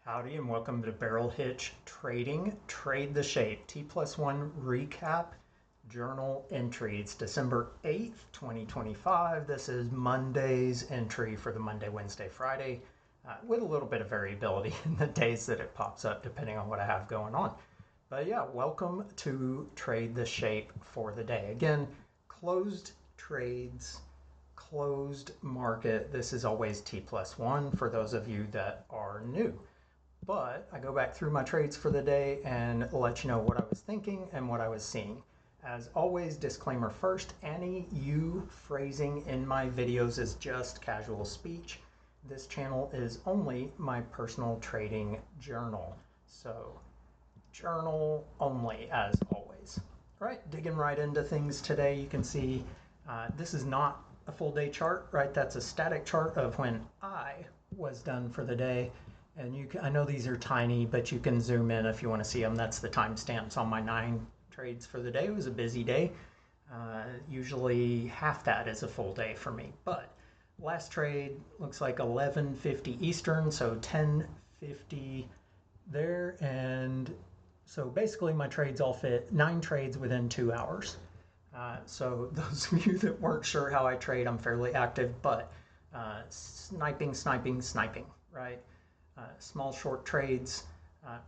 Howdy and welcome to Barrel Hitch Trading. Trade the Shape T+1 recap journal entry. It's December 8th, 2025. This is Monday's entry for the Monday, Wednesday, Friday, with a little bit of variability in the days that it pops up depending on what I have going on. But yeah, welcome to Trade the Shape for the day. Again, closed trades, closed market. This is always T+1 for those of you that are new. But I go back through my trades for the day and let you know what I was thinking and what I was seeing. As always, disclaimer first, any you phrasing in my videos is just casual speech. This channel is only my personal trading journal. So, journal only as always. All right, digging right into things today, you can see this is not a full day chart, right? That's a static chart of when I was done for the day. And I know these are tiny, but you can zoom in if you want to see them. That's the timestamps on my 9 trades for the day. It was a busy day. Usually half that is a full day for me. But last trade looks like 11:50 Eastern, so 10:50 there. And so basically my trades all fit 9 trades within 2 hours. So those of you that weren't sure how I trade, I'm fairly active, but sniping, right? Small short trades,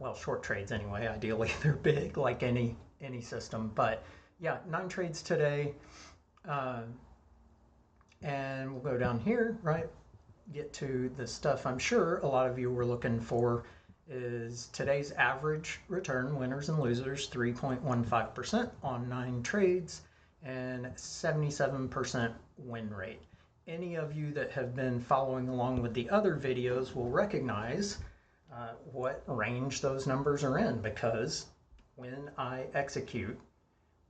well, short trades anyway, ideally they're big like any system, but yeah, 9 trades today, and we'll go down here, right, get to the stuff I'm sure a lot of you were looking for. Is today's average return, winners and losers, 3.15% on 9 trades and 77% win rate. Any of you that have been following along with the other videos will recognize what range those numbers are in, because when I execute,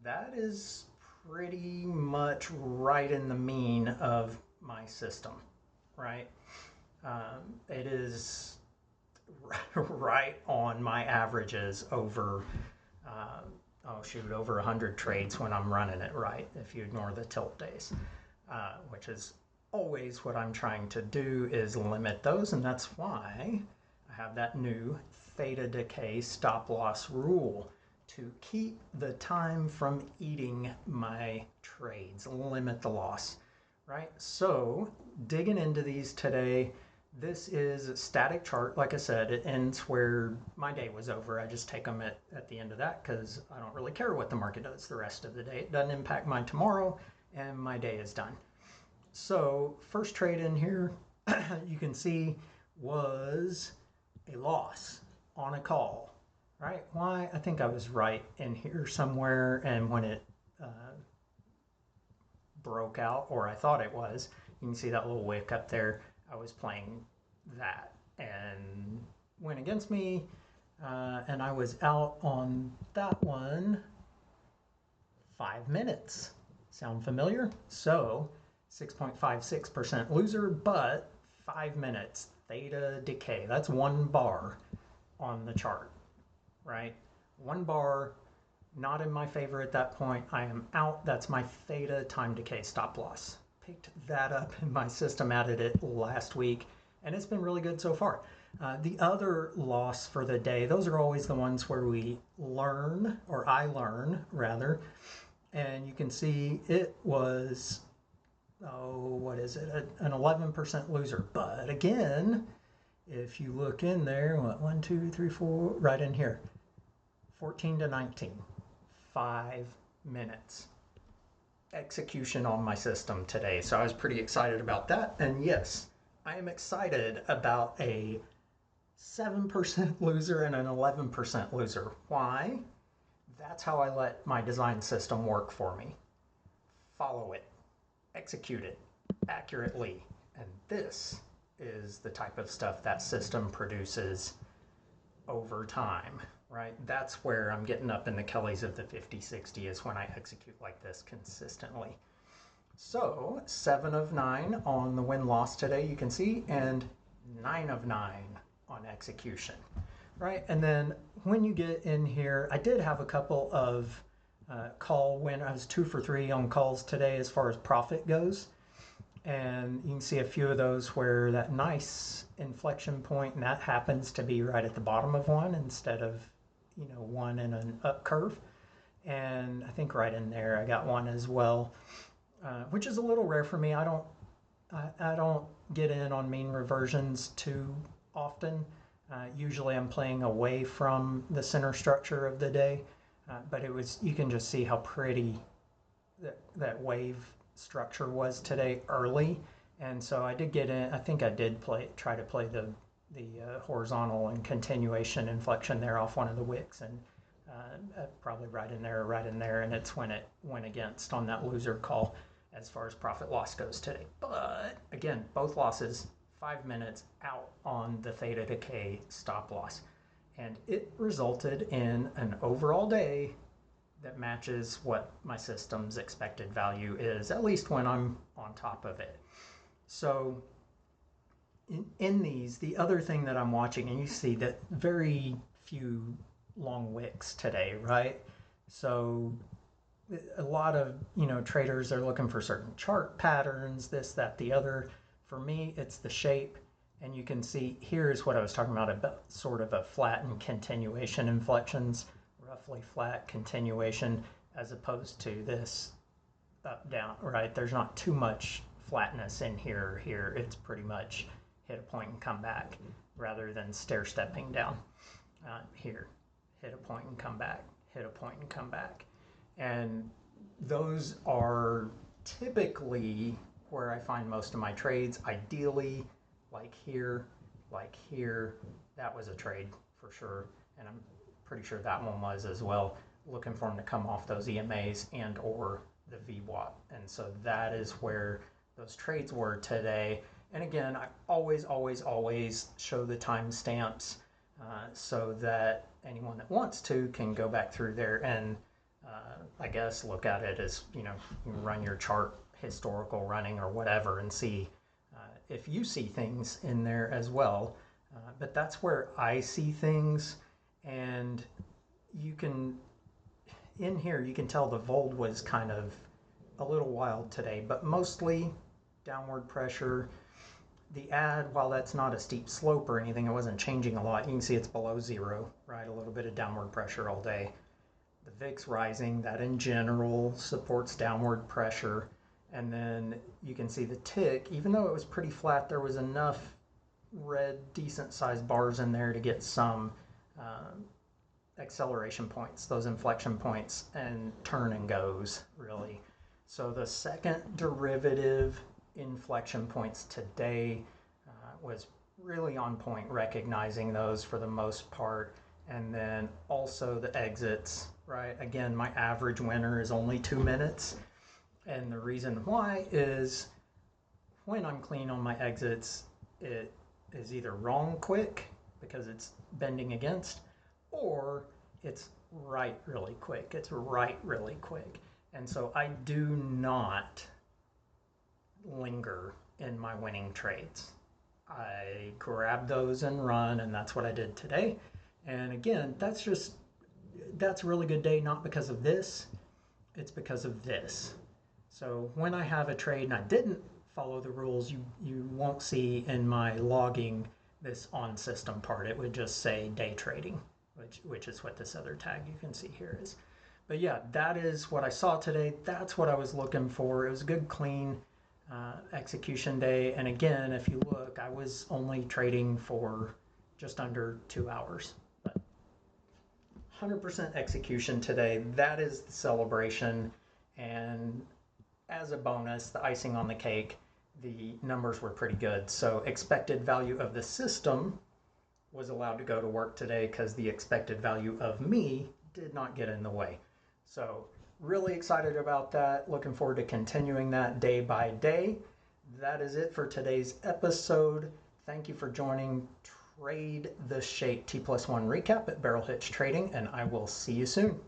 that is pretty much right in the mean of my system, right? It is right on my averages over, over 100 trades when I'm running it right, if you ignore the tilt days, which is always what I'm trying to do, is limit those, and that's why I have that new theta decay stop loss rule to keep the time from eating my trades, limit the loss, right? So digging into these today, this is a static chart. Like I said, it ends where my day was over. I just take them at the end of that because I don't really care what the market does the rest of the day. It doesn't impact my tomorrow, and my day is done. So first trade in here, you can see, was a loss on a call, right? Why? I think I was right in here somewhere, and when it broke out, or I thought it was, you can see that little wick up there. I was playing that and went against me, and I was out on that one 5 minutes. Sound familiar? So 6.56% loser, but 5 minutes theta decay. That's 1 bar on the chart, right? 1 bar, not in my favor at that point. I am out. That's my theta time decay stop loss. Picked that up in my system, added it last week, and it's been really good so far. The other loss for the day, those are always the ones where we learn, or I learn rather, and you can see it was, what is it, an 11% loser. But again, if you look in there, what, 1, 2, 3, 4, right in here, 14 to 19, 5 minutes execution on my system today. So I was pretty excited about that. And yes, I am excited about a 7% loser and an 11% loser. Why? That's how I let my design system work for me. Follow it, execute it accurately. And this is the type of stuff that system produces over time, right? That's where I'm getting up in the Kellys of the 50-60, is when I execute like this consistently. So 7 of 9 on the win-loss today, you can see, and 9 of 9 on execution, right? And then when you get in here, I did have a couple of call win. I was 2 for 3 on calls today as far as profit goes. And you can see a few of those where that nice inflection point, and that happens to be right at the bottom of one instead of, one in an up curve. And I think right in there I got one as well, which is a little rare for me. I don't get in on mean reversions too often. Usually I'm playing away from the center structure of the day, but you can just see how pretty that wave structure was today early. And so I did get in. I think I did try to play the horizontal and continuation inflection there off one of the wicks, and probably right in there, and it's when it went against on that loser call as far as profit loss goes today. But again, both losses 5 minutes out on the theta decay stop loss, and it resulted in an overall day that matches what my system's expected value is, at least when I'm on top of it. So in these, the other thing that I'm watching, and you see that very few long wicks today, right? So a lot of, traders are looking for certain chart patterns, this, that, the other. For me, it's the shape. And you can see here's what I was talking about sort of a flattened continuation inflections, roughly flat continuation, as opposed to this up, down, right? There's not too much flatness in here. It's pretty much hit a point and come back, rather than stair-stepping down. Here, hit a point and come back, hit a point and come back. And those are typically where I find most of my trades. Ideally, like here, that was a trade for sure. And I'm pretty sure that one was as well, looking for them to come off those EMAs and or the VWAP. And so that is where those trades were today. And again, I always show the timestamps so that anyone that wants to can go back through there and I guess look at it as, you run your chart, historical running or whatever, and see if you see things in there as well. But that's where I see things. And in here, you can tell the Volt was kind of a little wild today, but mostly downward pressure. The ad, while that's not a steep slope or anything, it wasn't changing a lot. You can see it's below zero, right? A little bit of downward pressure all day. The VIX rising, that in general supports downward pressure. And then you can see the tick, even though it was pretty flat, there was enough red, decent sized bars in there to get some acceleration points, those inflection points, and turn and goes, really. So the second derivative inflection points today was really on point, recognizing those for the most part. And then also the exits, right? Again, my average winner is only 2 minutes. And the reason why is when I'm clean on my exits, it is either wrong quick because it's bending against, or it's right really quick. It's right really quick. And so I do not linger in my winning trades. I grab those and run, and that's what I did today. And again, that's a really good day, not because of this, it's because of this. So when I have a trade and I didn't follow the rules, you won't see in my logging this on system part. It would just say day trading, which is what this other tag you can see here is. But yeah, that is what I saw today. That's what I was looking for. It was a good, clean execution day. And again, if you look, I was only trading for just under 2 hours. But 100% execution today. That is the celebration. And as a bonus, the icing on the cake, the numbers were pretty good. So expected value of the system was allowed to go to work today because the expected value of me did not get in the way. So really excited about that. Looking forward to continuing that day by day. That is it for today's episode. Thank you for joining Trade the Shape T+1 recap at Barrel Hitch Trading, and I will see you soon.